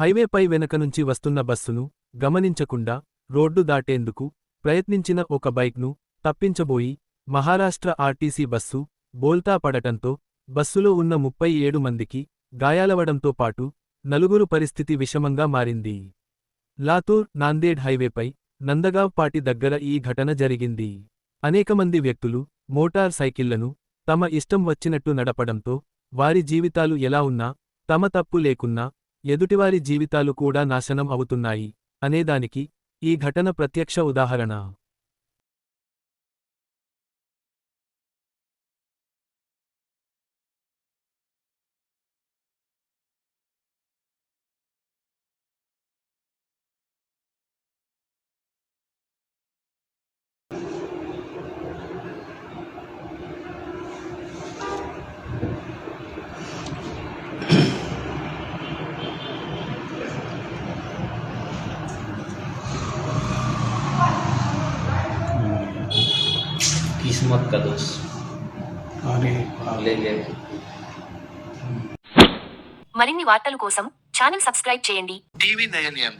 హైవేపై వెనక నుంచి వస్తున్న బస్సును గమనించకుండా రోడ్డు దాటేందుకు ప్రయత్నించిన ఒక బైక్ను తప్పించబోయి మహారాష్ట్ర ఆర్టీసీ బస్సు బోల్తా పడటంతో బస్సులో ఉన్న 37 మందికి గాయాలవడంతో పాటు నలుగురు పరిస్థితి విషమంగా మారింది. లాతూర్ నాందేడ్ హైవేపై నందగావ్ పాటి దగ్గర ఈ ఘటన జరిగింది. అనేకమంది వ్యక్తులు మోటార్ సైకిళ్లను తమ ఇష్టం వచ్చినట్టు నడపడంతో వారి జీవితాలు ఎలా ఉన్నా తమ తప్పు లేకున్నా ఎదుటివారి జీవితాలు కూడా నాశనం అవుతున్నాయి అనేదానికి ఈ ఘటన ప్రత్యక్ష ఉదాహరణ. किस्मत का दोष ले ले। మరిన్ని వార్తల కోసం ఛానల్ సబ్స్క్రైబ్ చేయండి. TV 9 M